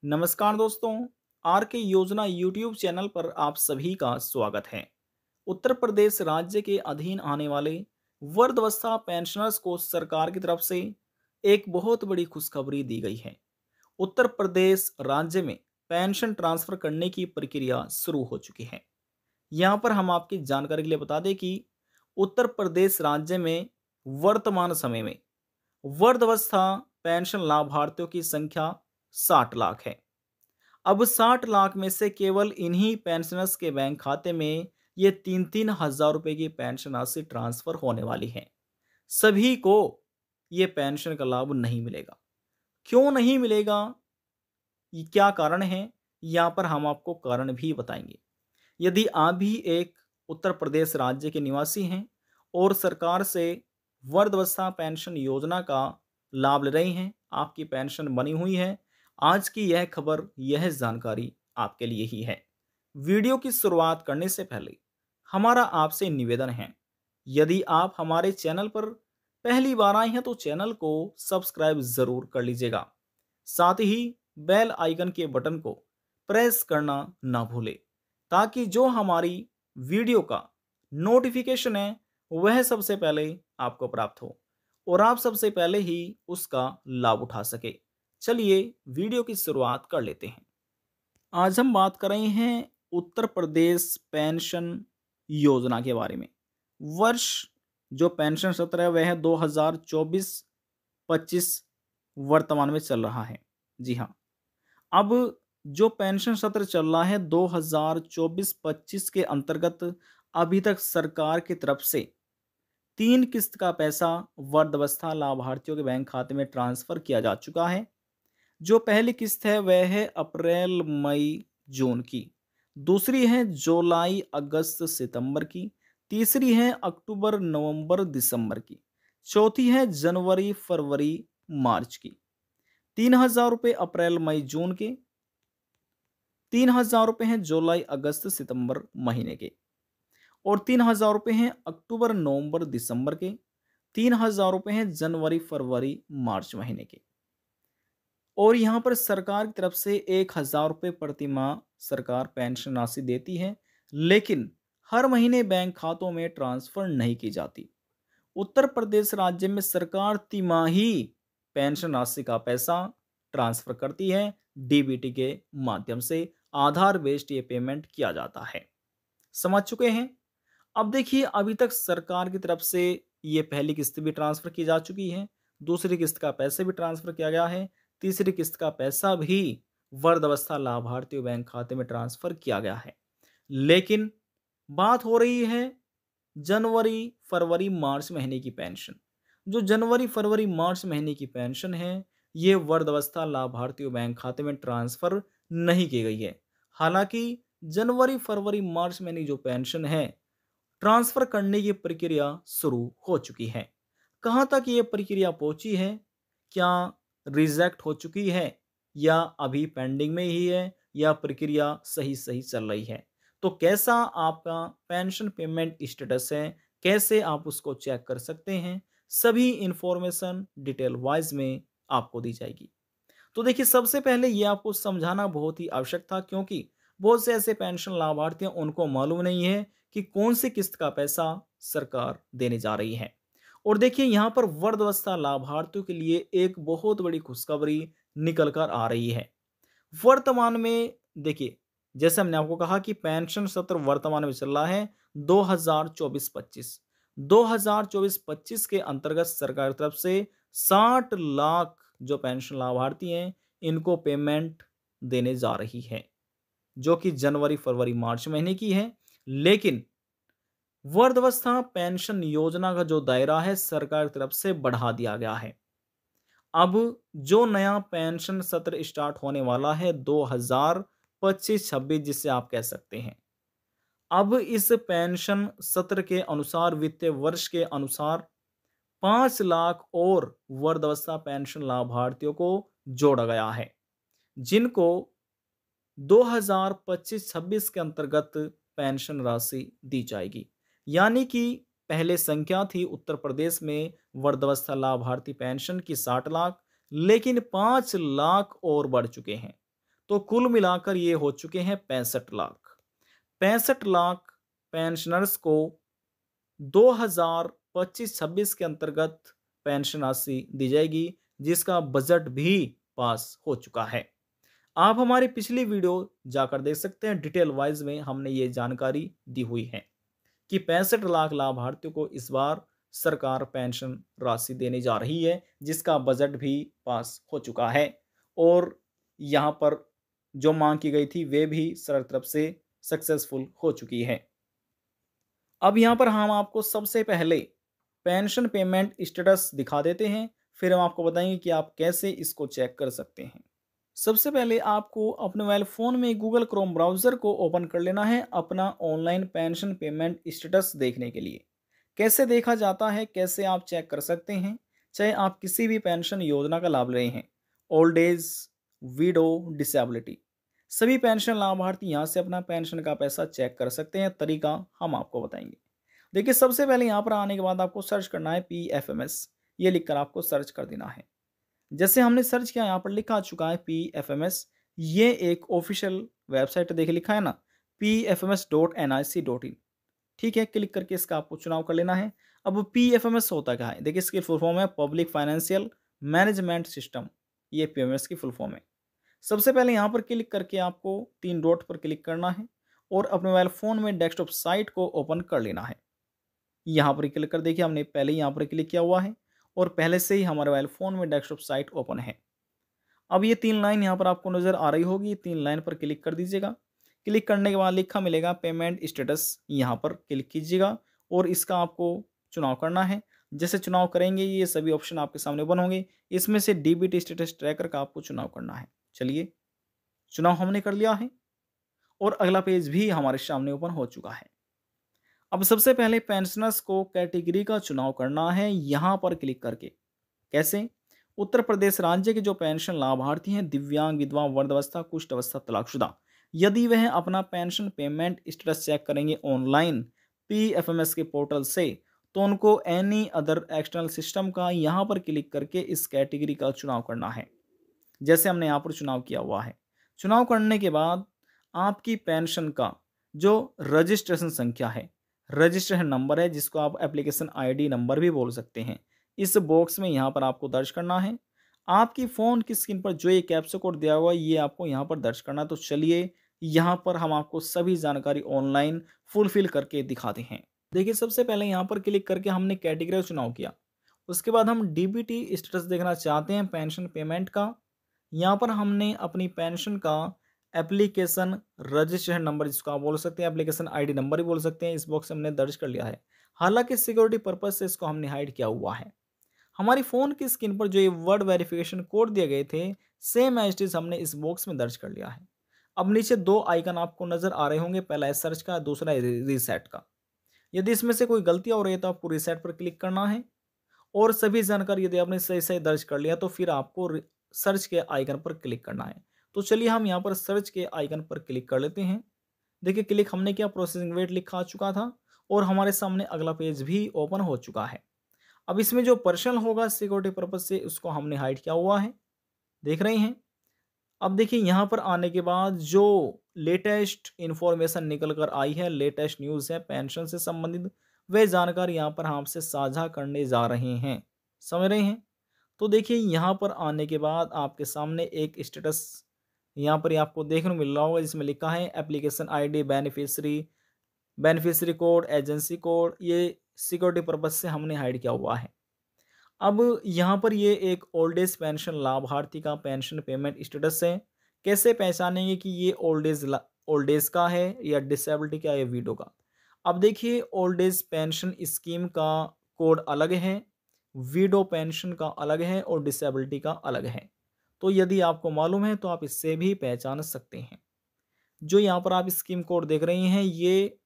नमस्कार दोस्तों। आर के योजना यूट्यूब चैनल पर आप सभी का स्वागत है। उत्तर प्रदेश राज्य के अधीन आने वाले वृद्धावस्था पेंशनर्स को सरकार की तरफ से एक बहुत बड़ी खुशखबरी दी गई है। उत्तर प्रदेश राज्य में पेंशन ट्रांसफर करने की प्रक्रिया शुरू हो चुकी है। यहाँ पर हम आपकी जानकारी के लिए बता दें कि उत्तर प्रदेश राज्य में वर्तमान समय में वृद्धावस्था पेंशन लाभार्थियों की संख्या 60 लाख है। अब 60 लाख में से केवल इन्हीं पेंशनर्स के बैंक खाते में ये 3-3 हज़ार रुपए की पेंशन राशि ट्रांसफर होने वाली है। सभी को ये पेंशन का लाभ नहीं मिलेगा। क्यों नहीं मिलेगा, ये क्या कारण है, यहाँ पर हम आपको कारण भी बताएंगे। यदि आप भी एक उत्तर प्रदेश राज्य के निवासी हैं और सरकार से वृद्धावस्था पेंशन योजना का लाभ ले रहे हैं, आपकी पेंशन बनी हुई है, आज की यह खबर, यह जानकारी आपके लिए ही है। वीडियो की शुरुआत करने से पहले हमारा आपसे निवेदन है, यदि आप हमारे चैनल पर पहली बार आए हैं तो चैनल को सब्सक्राइब जरूर कर लीजिएगा। साथ ही बेल आइकन के बटन को प्रेस करना ना भूलें, ताकि जो हमारी वीडियो का नोटिफिकेशन है वह सबसे पहले आपको प्राप्त हो और आप सबसे पहले ही उसका लाभ उठा सके। चलिए वीडियो की शुरुआत कर लेते हैं। आज हम बात कर रहे हैं उत्तर प्रदेश पेंशन योजना के बारे में। वर्ष जो पेंशन सत्र है वह 2024-25 वर्तमान में चल रहा है। जी हाँ, अब जो पेंशन सत्र चल रहा है 2024-25 के अंतर्गत अभी तक सरकार की तरफ से 3 किस्त का पैसा वृद्धावस्था लाभार्थियों के बैंक खाते में ट्रांसफर किया जा चुका है। जो पहली किस्त है वह है अप्रैल मई जून की, दूसरी है जुलाई अगस्त सितंबर की, तीसरी है अक्टूबर नवंबर दिसंबर की, चौथी है जनवरी फरवरी मार्च की। 3,000 रुपये अप्रैल मई जून के, 3,000 रुपये हैं जुलाई अगस्त सितंबर महीने के, और 3,000 रुपये हैं अक्टूबर नवंबर दिसंबर के, 3,000 रुपये हैं जनवरी फरवरी मार्च महीने के। और यहाँ पर सरकार की तरफ से 1,000 रुपये प्रति माह सरकार पेंशन राशि देती है, लेकिन हर महीने बैंक खातों में ट्रांसफर नहीं की जाती। उत्तर प्रदेश राज्य में सरकार तिमाही पेंशन राशि का पैसा ट्रांसफर करती है। डीबीटी के माध्यम से आधार बेस्ड ये पेमेंट किया जाता है। समझ चुके हैं। अब देखिए, अभी तक सरकार की तरफ से ये पहली किस्त भी ट्रांसफर की जा चुकी है, दूसरी किस्त का पैसे भी ट्रांसफर किया गया है, तीसरी किस्त का पैसा भी वृद्धावस्था लाभार्थियों बैंक खाते में ट्रांसफर किया गया है। लेकिन बात हो रही है जनवरी फरवरी मार्च महीने की पेंशन। जो जनवरी फरवरी मार्च महीने की पेंशन है, ये वृद्धावस्था लाभार्थियों बैंक खाते में ट्रांसफर नहीं की गई है। हालांकि जनवरी फरवरी मार्च महीने की जो पेंशन है, ट्रांसफर करने की प्रक्रिया शुरू हो चुकी है। कहाँ तक ये प्रक्रिया पहुंची है, क्या रिजेक्ट हो चुकी है या अभी पेंडिंग में ही है, या प्रक्रिया सही सही चल रही है, तो कैसा आपका पेंशन पेमेंट स्टेटस है, कैसे आप उसको चेक कर सकते हैं, सभी इंफॉर्मेशन डिटेल वाइज में आपको दी जाएगी। तो देखिए, सबसे पहले ये आपको समझाना बहुत ही आवश्यक था, क्योंकि बहुत से ऐसे पेंशन लाभार्थी हैं उनको मालूम नहीं है कि कौन सी किस्त का पैसा सरकार देने जा रही है। और देखिए, यहाँ पर वृद्धावस्था लाभार्थियों के लिए एक बहुत बड़ी खुशखबरी निकल कर आ रही है। वर्तमान में देखिए, जैसे हमने आपको कहा कि पेंशन सत्र वर्तमान में चल रहा है 2024-25। 2024-25 के अंतर्गत सरकार की तरफ से 60 लाख जो पेंशन लाभार्थी हैं इनको पेमेंट देने जा रही है, जो कि जनवरी फरवरी मार्च महीने की है। लेकिन वृद्धावस्था पेंशन योजना का जो दायरा है सरकार की तरफ से बढ़ा दिया गया है। अब जो नया पेंशन सत्र स्टार्ट होने वाला है 2025-26, जिसे आप कह सकते हैं, अब इस पेंशन सत्र के अनुसार वित्तीय वर्ष के अनुसार 5 लाख और वृद्धावस्था पेंशन लाभार्थियों को जोड़ा गया है, जिनको 2025-26 के अंतर्गत पेंशन राशि दी जाएगी। यानी कि पहले संख्या थी उत्तर प्रदेश में वृद्धावस्था लाभार्थी पेंशन की 60 लाख, लेकिन 5 लाख और बढ़ चुके हैं। तो कुल मिलाकर ये हो चुके हैं 65 लाख। 65 लाख पेंशनर्स को 2025-26 के अंतर्गत पेंशन राशि दी जाएगी, जिसका बजट भी पास हो चुका है। आप हमारी पिछली वीडियो जाकर देख सकते हैं, डिटेल वाइज में हमने ये जानकारी दी हुई है कि 65 लाख लाभार्थियों को इस बार सरकार पेंशन राशि देने जा रही है, जिसका बजट भी पास हो चुका है और यहाँ पर जो मांग की गई थी वे भी सरकार तरफ से सक्सेसफुल हो चुकी है। अब यहाँ पर हम आपको सबसे पहले पेंशन पेमेंट स्टेटस दिखा देते हैं, फिर हम आपको बताएंगे कि आप कैसे इसको चेक कर सकते हैं। सबसे पहले आपको अपने मोबाइल फ़ोन में गूगल क्रोम ब्राउज़र को ओपन कर लेना है अपना ऑनलाइन पेंशन पेमेंट स्टेटस देखने के लिए। कैसे देखा जाता है, कैसे आप चेक कर सकते हैं, चाहे आप किसी भी पेंशन योजना का लाभ ले रहे हैं, ओल्ड एज, विडो, डिसेबिलिटी, सभी पेंशन लाभार्थी यहाँ से अपना पेंशन का पैसा चेक कर सकते हैं। तरीका हम आपको बताएंगे। देखिए, सबसे पहले यहाँ पर आने के बाद आपको सर्च करना है PFMS, ये लिखकर आपको सर्च कर देना है। जैसे हमने सर्च किया, यहाँ पर लिखा आ चुका है PFMS, ये एक ऑफिशियल वेबसाइट देखिए लिखा है ना, pfms.nic.in। ठीक है, क्लिक करके इसका आपको चुनाव कर लेना है। अब PFMS होता क्या है, देखिए इसकी फुल फॉर्म है पब्लिक फाइनेंशियल मैनेजमेंट सिस्टम, ये PFMS की फुल फॉर्म है। सबसे पहले यहाँ पर क्लिक करके आपको 3 डॉट पर क्लिक करना है और अपने मोबाइल फ़ोन में डेस्कटॉप साइट को ओपन कर लेना है। यहाँ पर क्लिक कर देखिए, हमने पहले ही यहाँ पर क्लिक किया हुआ है और पहले से ही हमारे मोबाइल फ़ोन में डेस्कटॉप साइट ओपन है। अब ये 3 लाइन यहाँ पर आपको नज़र आ रही होगी, 3 लाइन पर क्लिक कर दीजिएगा। क्लिक करने के बाद लिखा मिलेगा पेमेंट स्टेटस, यहाँ पर क्लिक कीजिएगा और इसका आपको चुनाव करना है। जैसे चुनाव करेंगे ये सभी ऑप्शन आपके सामने ओपन होंगे, इसमें से DBT स्टेटस ट्रैकर का आपको चुनाव करना है। चलिए, चुनाव हमने कर लिया है और अगला पेज भी हमारे सामने ओपन हो चुका है। अब सबसे पहले पेंशनर्स को कैटेगरी का चुनाव करना है यहाँ पर क्लिक करके। कैसे? उत्तर प्रदेश राज्य के जो पेंशन लाभार्थी हैं, दिव्यांग, विधवा, वृद्धावस्था, कुष्ठ अवस्था, तलाकशुदा, यदि वह अपना पेंशन पेमेंट स्टेटस चेक करेंगे ऑनलाइन PFMS के पोर्टल से, तो उनको एनी अदर एक्सटर्नल सिस्टम का यहाँ पर क्लिक करके इस कैटेगरी का चुनाव करना है। जैसे हमने यहाँ पर चुनाव किया हुआ है। चुनाव करने के बाद आपकी पेंशन का जो रजिस्ट्रेशन संख्या है, रजिस्ट्रेशन नंबर है, जिसको आप एप्लीकेशन ID नंबर भी बोल सकते हैं, इस बॉक्स में यहाँ पर आपको दर्ज करना है। आपकी फ़ोन की स्क्रीन पर जो ये कैप्चा कोड दिया हुआ है, ये आपको यहाँ पर दर्ज करना है। तो चलिए, यहाँ पर हम आपको सभी जानकारी ऑनलाइन फुलफिल करके दिखाते हैं। देखिए, सबसे पहले यहाँ पर क्लिक करके हमने कैटेगरी का चुनाव किया। उसके बाद हम DBT स्टेटस देखना चाहते हैं पेंशन पेमेंट का। यहाँ पर हमने अपनी पेंशन का एप्लीकेशन रजिस्ट्रेशन नंबर, जिसको आप बोल सकते हैं एप्लीकेशन ID नंबर भी बोल सकते हैं, इस बॉक्स में हमने दर्ज कर लिया है। हालांकि सिक्योरिटी पर्पज से इसको हमने हाइड किया हुआ है। हमारी फ़ोन की स्क्रीन पर जो ये वर्ड वेरिफिकेशन कोड दिए गए थे, सेम एज इट इज हमने इस बॉक्स में दर्ज कर लिया है। अब नीचे 2 आइकन आपको नज़र आ रहे होंगे, पहला है सर्च का, दूसरा है रीसेट का। यदि इसमें से कोई गलतियाँ हो रही है तो आपको रीसेट पर क्लिक करना है और सभी जानकारी यदि आपने सही सही दर्ज कर लिया तो फिर आपको सर्च के आइकन पर क्लिक करना है। तो चलिए, हम यहाँ पर सर्च के आइकन पर क्लिक कर लेते हैं। देखिए, क्लिक हमने किया, प्रोसेसिंग वेट लिखा आ चुका था और हमारे सामने अगला पेज भी ओपन हो चुका है। अब इसमें जो पर्सनल होगा सिक्योरिटी पर्पज से, उसको हमने हाइड किया हुआ है, देख रहे हैं। अब देखिए, यहाँ पर आने के बाद जो लेटेस्ट इन्फॉर्मेशन निकल कर आई है, लेटेस्ट न्यूज़ है पेंशन से संबंधित, वे जानकारी यहाँ पर हम आपसे साझा करने जा रहे हैं, समझ रहे हैं। तो देखिए, यहाँ पर आने के बाद आपके सामने एक स्टेटस यहाँ पर आपको देखने को मिल रहा होगा, जिसमें लिखा है application ID, beneficiary code, agency code, ये सिक्योरिटी पर्पज से हमने हाइड किया हुआ है। अब यहाँ पर ये एक ओल्ड एज पेंशन लाभार्थी का पेंशन पेमेंट स्टेटस है। कैसे पहचानेंगे कि ये ओल्ड एज का है या डिसेबिलिटी का या विडो का? अब देखिए, ओल्ड एज पेंशन स्कीम का कोड अलग है, विडो पेंशन का अलग है और डिसेबिलिटी का अलग है। तो यदि आपको मालूम है तो आप इससे भी पहचान सकते हैं। जो यहाँ पर आप स्कीम कोड देख रहे हैं, ये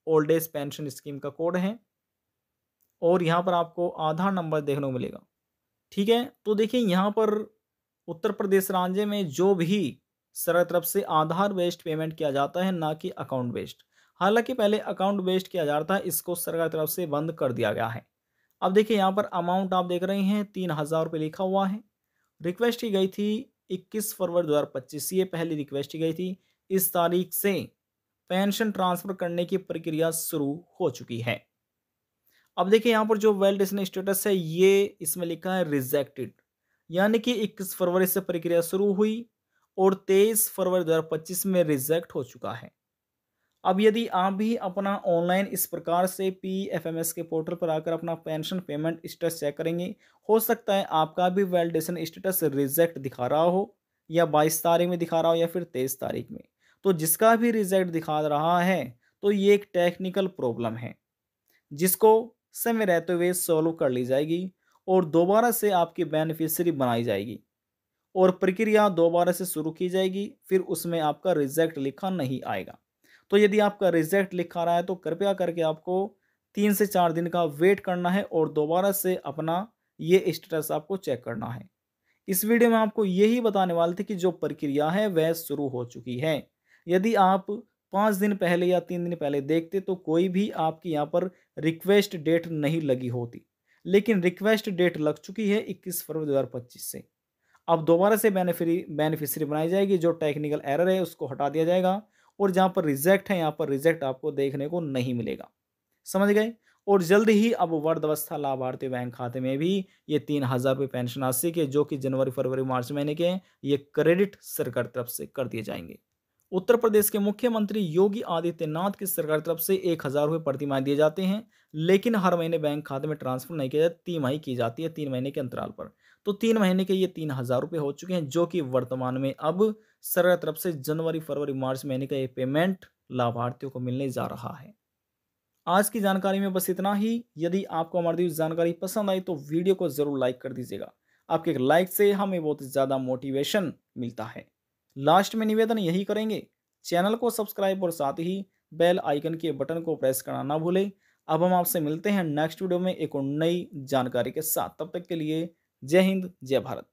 ओल्ड एज पेंशन स्कीम का कोड है और यहाँ पर आपको आधार नंबर देखने को मिलेगा। ठीक है, तो देखिए, यहाँ पर उत्तर प्रदेश राज्य में जो भी सरकार तरफ से आधार बेस्ड पेमेंट किया जाता है, ना कि अकाउंट बेस्ड। हालांकि पहले अकाउंट बेस्ड किया जाता है, इसको सरकार तरफ से बंद कर दिया गया है। अब देखिए, यहाँ पर अमाउंट आप देख रहे हैं 3000 रुपये लिखा हुआ है। रिक्वेस्ट की गई थी 21 फरवरी 2025 ये पहली रिक्वेस्ट की गई थी। इस तारीख से पेंशन ट्रांसफर करने की प्रक्रिया शुरू हो चुकी है। अब देखिए यहाँ पर जो वैलिडेशन स्टेटस है ये इसमें लिखा है रिजेक्टेड, यानी कि 21 फरवरी से प्रक्रिया शुरू हुई और 23 फरवरी 2025 में रिजेक्ट हो चुका है। अब यदि आप भी अपना ऑनलाइन इस प्रकार से पीएफएमएस के पोर्टल पर आकर अपना पेंशन पेमेंट स्टेटस चेक करेंगे, हो सकता है आपका भी वैलिडेशन स्टेटस रिजेक्ट दिखा रहा हो, या 22 तारीख में दिखा रहा हो या फिर 23 तारीख में। तो जिसका भी रिजेक्ट दिखा रहा है तो ये एक टेक्निकल प्रॉब्लम है, जिसको समय रहते हुए सॉल्व कर ली जाएगी और दोबारा से आपकी बेनिफिशियरी बनाई जाएगी और प्रक्रिया दोबारा से शुरू की जाएगी, फिर उसमें आपका रिजेक्ट लिखा नहीं आएगा। तो यदि आपका रिजेक्ट लिखा रहा है तो कृपया करके आपको 3 से 4 दिन का वेट करना है और दोबारा से अपना ये स्टेटस आपको चेक करना है। इस वीडियो में आपको यही बताने वाले थे कि जो प्रक्रिया है वह शुरू हो चुकी है। यदि आप 5 दिन पहले या 3 दिन पहले देखते तो कोई भी आपकी यहाँ पर रिक्वेस्ट डेट नहीं लगी होती, लेकिन रिक्वेस्ट डेट लग चुकी है 21 फरवरी 2025 से। अब दोबारा से बेनिफिशियरी बनाई जाएगी, जो टेक्निकल एरर है उसको हटा दिया जाएगा और जहाँ पर रिजेक्ट है यहाँ पर रिजेक्ट आपको देखने को नहीं मिलेगा। समझ गए? और जल्द ही अब वृद्धावस्था लाभार्थी बैंक खाते में भी ये 3,000 रुपये पेंशन राशि के, जो कि जनवरी फरवरी मार्च महीने के हैं, ये क्रेडिट सरकार तरफ से कर दिए जाएंगे। उत्तर प्रदेश के मुख्यमंत्री योगी आदित्यनाथ की सरकार तरफ से 1,000 रुपये प्रतिमाह दिए जाते हैं, लेकिन हर महीने बैंक खाते में ट्रांसफर नहीं किया जाता, तिमाही की जाती है 3 महीने के अंतराल पर। तो 3 महीने के ये 3,000 रुपये हो चुके हैं, जो कि वर्तमान में अब सरकार तरफ से जनवरी फरवरी मार्च महीने का ये पेमेंट लाभार्थियों को मिलने जा रहा है। आज की जानकारी में बस इतना ही। यदि आपको हमारी दी हुई जानकारी पसंद आई तो वीडियो को ज़रूर लाइक कर दीजिएगा। आपके एक लाइक से हमें बहुत ज़्यादा मोटिवेशन मिलता है। लास्ट में निवेदन यही करेंगे, चैनल को सब्सक्राइब और साथ ही बेल आइकन के बटन को प्रेस करना ना भूलें। अब हम आपसे मिलते हैं नेक्स्ट वीडियो में एक और नई जानकारी के साथ। तब तक के लिए जय हिंद, जय भारत।